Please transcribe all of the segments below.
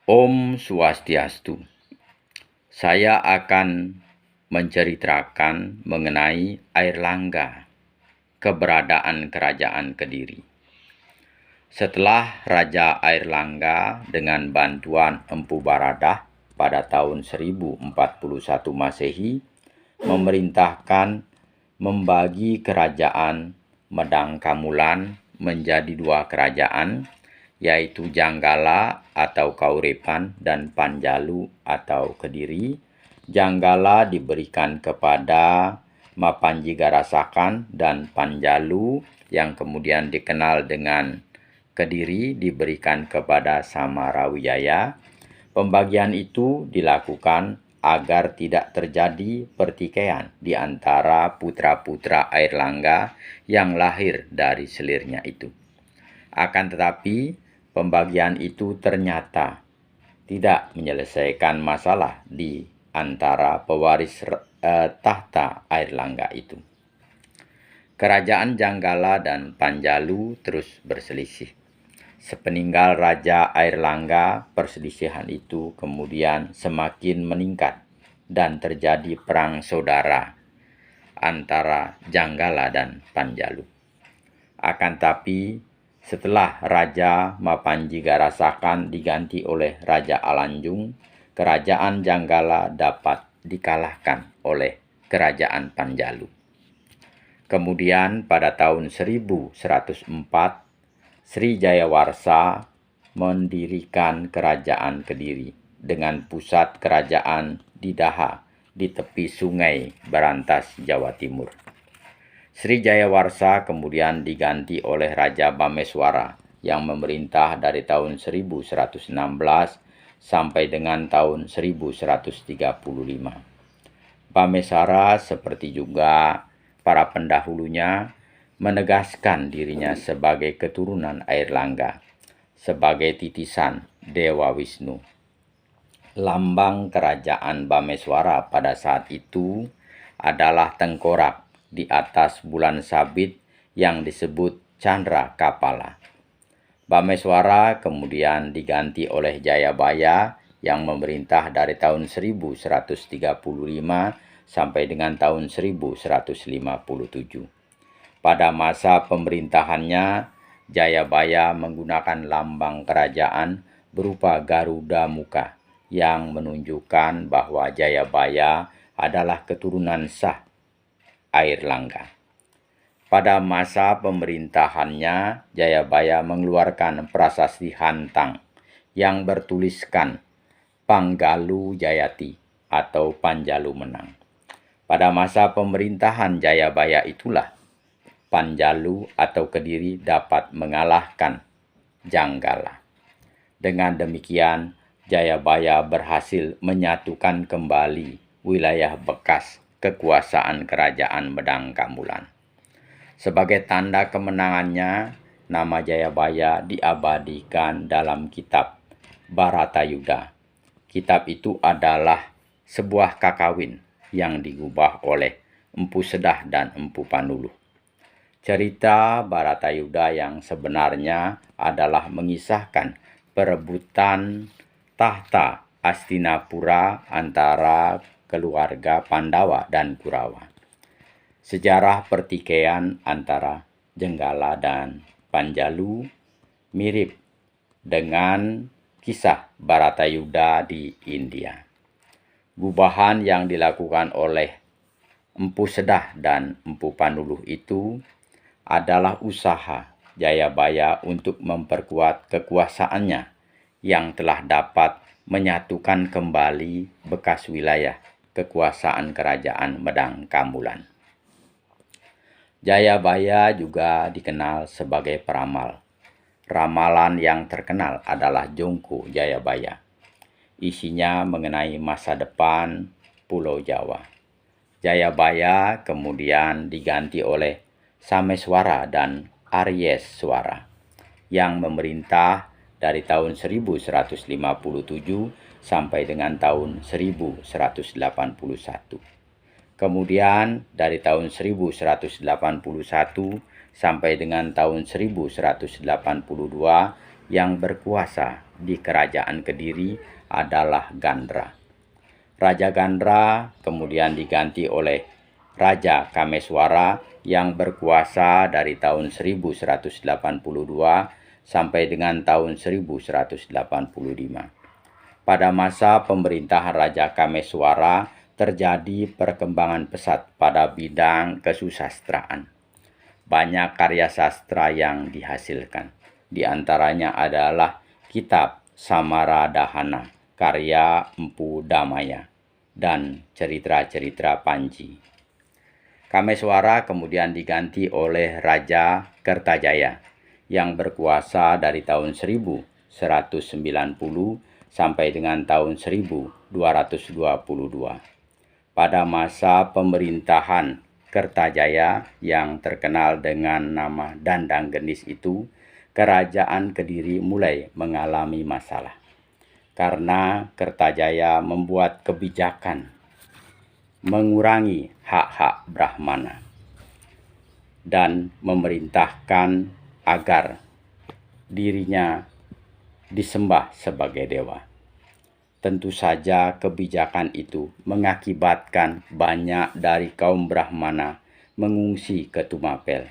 Om Swastiastu. Saya akan menceritakan mengenai Airlangga, keberadaan Kerajaan Kediri. Setelah Raja Airlangga dengan bantuan Empu Baradah pada tahun 1041 Masehi memerintahkan membagi kerajaan Medang Kamulan menjadi dua kerajaan, yaitu Janggala atau Kaurepan dan Panjalu atau Kediri. Janggala diberikan kepada Mapanjigarasakan dan Panjalu yang kemudian dikenal dengan Kediri diberikan kepada Samarawijaya. Pembagian itu dilakukan agar tidak terjadi pertikaian di antara putra-putra Airlangga yang lahir dari selirnya itu. Akan tetapi, pembagian itu ternyata tidak menyelesaikan masalah di antara pewaris tahta Airlangga itu. Kerajaan Janggala dan Panjalu terus berselisih. Sepeninggal Raja Airlangga, perselisihan itu kemudian semakin meningkat dan terjadi perang saudara antara Janggala dan Panjalu. Akan tapi, setelah Raja Mapanjigarasakan diganti oleh Raja Alanjung, kerajaan Janggala dapat dikalahkan oleh kerajaan Panjalu. Kemudian pada tahun 1104, Sri Jayawarsa mendirikan kerajaan Kediri dengan pusat kerajaan di Daha di tepi sungai Berantas, Jawa Timur. Sri Jayawarsa kemudian diganti oleh Raja Bameswara yang memerintah dari tahun 1116 sampai dengan tahun 1135. Bameswara seperti juga para pendahulunya menegaskan dirinya sebagai keturunan Airlangga, sebagai titisan Dewa Wisnu. Lambang kerajaan Bameswara pada saat itu adalah tengkorak di atas bulan sabit yang disebut Chandra Kapala. Bameswara kemudian diganti oleh Jayabaya yang memerintah dari tahun 1135 sampai dengan tahun 1157. Pada masa pemerintahannya, Jayabaya menggunakan lambang kerajaan berupa Garuda Muka yang menunjukkan bahwa Jayabaya adalah keturunan sah Airlangga. Pada masa pemerintahannya, Jayabaya mengeluarkan prasasti Hantang yang bertuliskan Panggalu Jayati atau Panjalu menang. Pada masa pemerintahan Jayabaya itulah Panjalu atau Kediri dapat mengalahkan Janggala. Dengan demikian, Jayabaya berhasil menyatukan kembali wilayah bekas kekuasaan kerajaan Medang Kamulan. Sebagai tanda kemenangannya, nama Jayabaya diabadikan dalam kitab Bharatayuddha. Kitab itu adalah sebuah kakawin yang digubah oleh Empu Sedah dan Empu Panuluh. Cerita Bharatayuddha yang sebenarnya adalah mengisahkan perebutan tahta Hastinapura antara keluarga Pandawa dan Kurawa. Sejarah pertikaian antara Janggala dan Panjalu mirip dengan kisah Bharatayuddha di India. Gubahan yang dilakukan oleh Empu Sedah dan Empu Panuluh itu adalah usaha Jayabaya untuk memperkuat kekuasaannya yang telah dapat menyatukan kembali bekas wilayah kekuasaan kerajaan Medang Kamulan. Jayabaya juga dikenal sebagai peramal. Ramalan yang terkenal adalah Jongko Jayabaya. Isinya mengenai masa depan Pulau Jawa. Jayabaya kemudian diganti oleh Sameswara dan Aryeswara yang memerintah dari tahun 1157 sampai dengan tahun 1181. Kemudian dari tahun 1181 sampai dengan tahun 1182 yang berkuasa di kerajaan Kediri adalah Gandra. Raja Gandra kemudian diganti oleh Raja Kameswara yang berkuasa dari tahun 1182 sampai dengan tahun 1185. Pada masa pemerintahan Raja Kameswara terjadi perkembangan pesat pada bidang kesusastraan. Banyak karya sastra yang dihasilkan. Di antaranya adalah kitab Samaradahana karya Empu Damaya dan cerita-cerita Panji. Kameswara kemudian diganti oleh Raja Kertajaya yang berkuasa dari tahun 1190 sampai dengan tahun 1222. Pada masa pemerintahan Kertajaya yang terkenal dengan nama Dandang Gendis itu, kerajaan Kediri mulai mengalami masalah. Karena Kertajaya membuat kebijakan mengurangi hak-hak Brahmana dan memerintahkan agar dirinya disembah sebagai dewa. Tentu saja kebijakan itu mengakibatkan banyak dari kaum Brahmana mengungsi ke Tumapel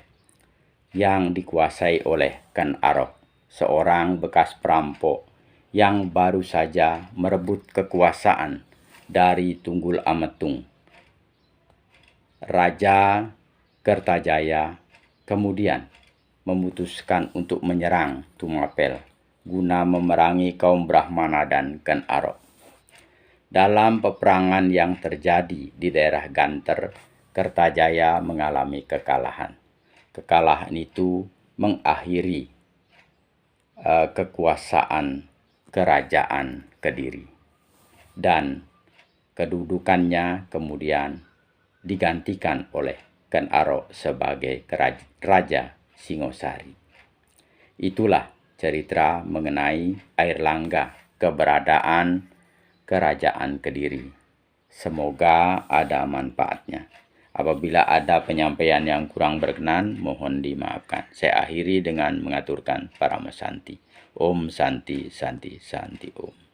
yang dikuasai oleh Ken Arok, seorang bekas perampok yang baru saja merebut kekuasaan dari Tunggul Ametung. Raja Kertajaya kemudian memutuskan untuk menyerang Tumapel guna memerangi kaum Brahmana dan Ken Arok. Dalam peperangan yang terjadi di daerah Ganter, Kertajaya mengalami kekalahan. Kekalahan itu mengakhiri kekuasaan kerajaan Kediri. Dan kedudukannya kemudian digantikan oleh Ken Arok sebagai Raja Singosari. Itulah cerita mengenai Airlangga, keberadaan kerajaan Kediri. Semoga ada manfaatnya. Apabila ada penyampaian yang kurang berkenan, mohon dimaafkan. Saya akhiri dengan mengaturkan Paramasanti. Om Santi Santi Santi Om.